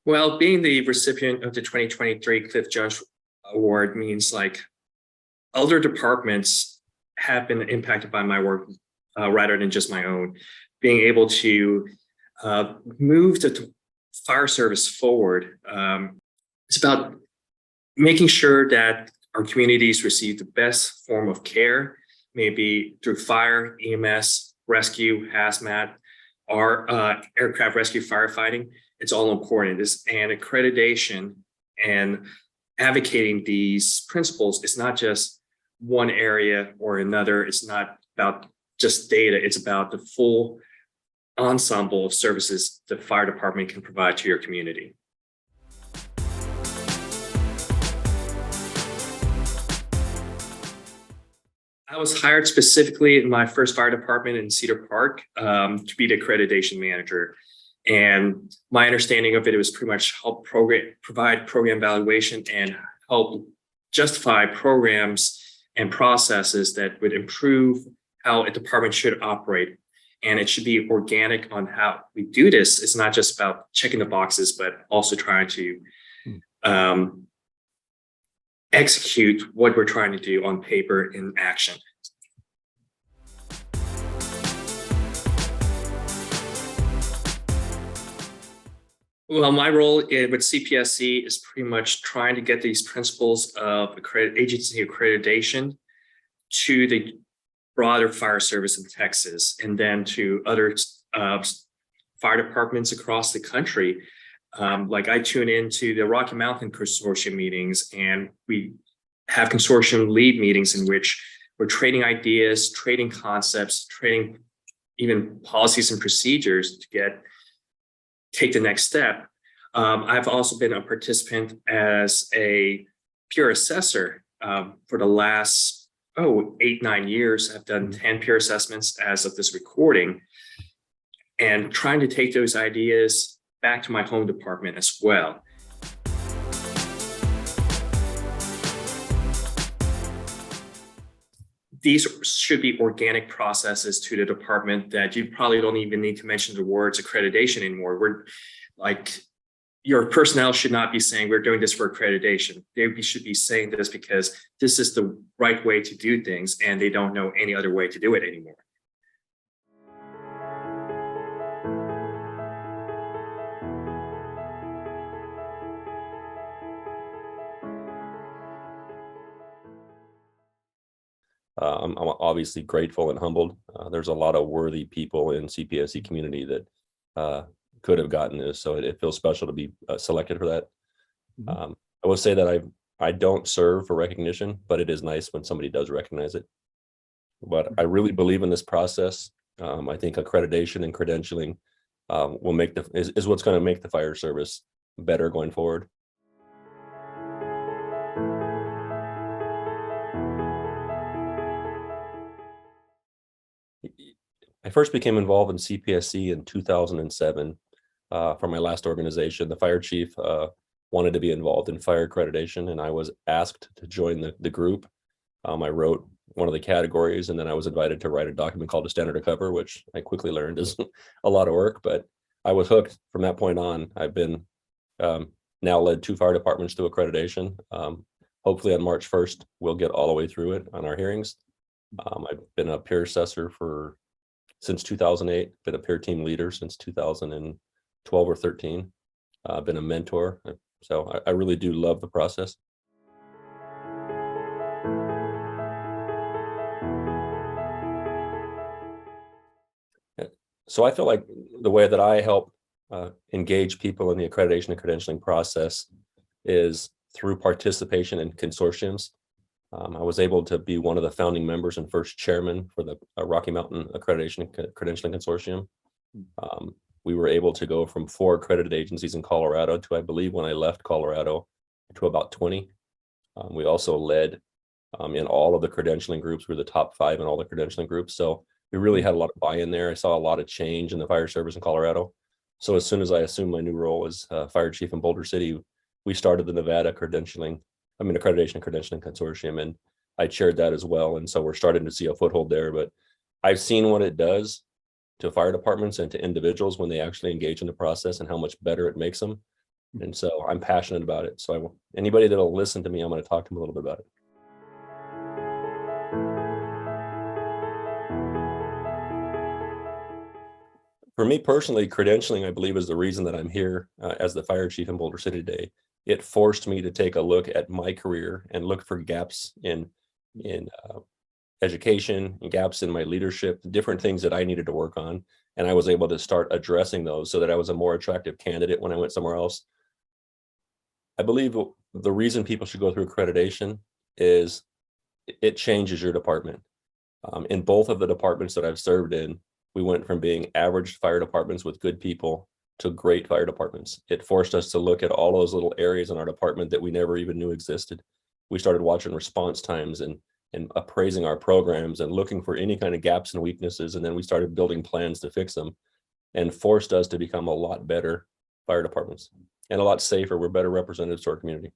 Well, being the recipient of the 2023 Cliff Jones Award means like other departments have been impacted by my work rather than just my own. Being able to move the fire service forward, it's about making sure that our communities receive the best form of care, maybe through fire, EMS, rescue, hazmat, or aircraft rescue firefighting. It's all important. And accreditation and advocating these principles is not just one area or another. It's not about just data. It's about the full ensemble of services the fire department can provide to your community. I was hired specifically in my first fire department in Cedar Park to be the accreditation manager. And my understanding of it was pretty much help provide program evaluation and help justify programs and processes that would improve how a department should operate. And it should be organic on how we do this. It's not just about checking the boxes, but also trying to execute what we're trying to do on paper in action. Well, my role with CPSC is pretty much trying to get these principles of agency accreditation to the broader fire service in Texas, and then to other fire departments across the country. Like I tune into the Rocky Mountain Consortium meetings, and we have consortium lead meetings in which we're trading ideas, trading concepts, trading even policies and procedures to take the next step. I've also been a participant as a peer assessor for the last 8-9 years. I've done 10 peer assessments as of this recording, and trying to take those ideas back to my home department as well. These should be organic processes to the department that you probably don't even need to mention the words accreditation anymore. Your personnel should not be saying we're doing this for accreditation. They should be saying this because this is the right way to do things, and they don't know any other way to do it anymore. I'm obviously grateful and humbled. There's a lot of worthy people in CPSC community that could have gotten this, so it feels special to be selected for that. I will say that I don't serve for recognition, but it is nice when somebody does recognize it. But I really believe in this process. I think accreditation and credentialing is what's going to make the fire service better going forward. I first became involved in CPSC in 2007 for my last organization. The fire chief wanted to be involved in fire accreditation, and I was asked to join the group. I wrote one of the categories, and then I was invited to write a document called a standard of cover, which I quickly learned is a lot of work, but I was hooked from that point on. I've been now led 2 fire departments to accreditation. Hopefully on March 1st, we'll get all the way through it on our hearings. I've been a peer assessor since 2008, been a peer team leader since 2012 or 13, been a mentor. So I really do love the process. So I feel like the way that I help engage people in the accreditation and credentialing process is through participation in consortiums. I was able to be one of the founding members and first chairman for the Rocky Mountain Accreditation and Credentialing Consortium. We were able to go from 4 accredited agencies in Colorado to, I believe, when I left Colorado, to about 20. We also led in all of the credentialing groups. We're the top 5 in all the credentialing groups. So we really had a lot of buy-in there. I saw a lot of change in the fire service in Colorado. So as soon as I assumed my new role as fire chief in Boulder City, we started the Nevada Accreditation and Credentialing Consortium, and I chaired that as well. And so we're starting to see a foothold there, but I've seen what it does to fire departments and to individuals when they actually engage in the process and how much better it makes them. And so I'm passionate about it. So anybody that'll listen to me, I'm going to talk to them a little bit about it. For me personally, credentialing, I believe, is the reason that I'm here as the fire chief in Boulder City today. It forced me to take a look at my career and look for gaps in education and gaps in my leadership, different things that I needed to work on. And I was able to start addressing those so that I was a more attractive candidate when I went somewhere else. I believe the reason people should go through accreditation is it changes your department. In both of the departments that I've served in, we went from being average fire departments with good people to great fire departments. It forced us to look at all those little areas in our department that we never even knew existed. We started watching response times and appraising our programs and looking for any kind of gaps and weaknesses. And then we started building plans to fix them, and forced us to become a lot better fire departments and a lot safer. We're better representatives to our community.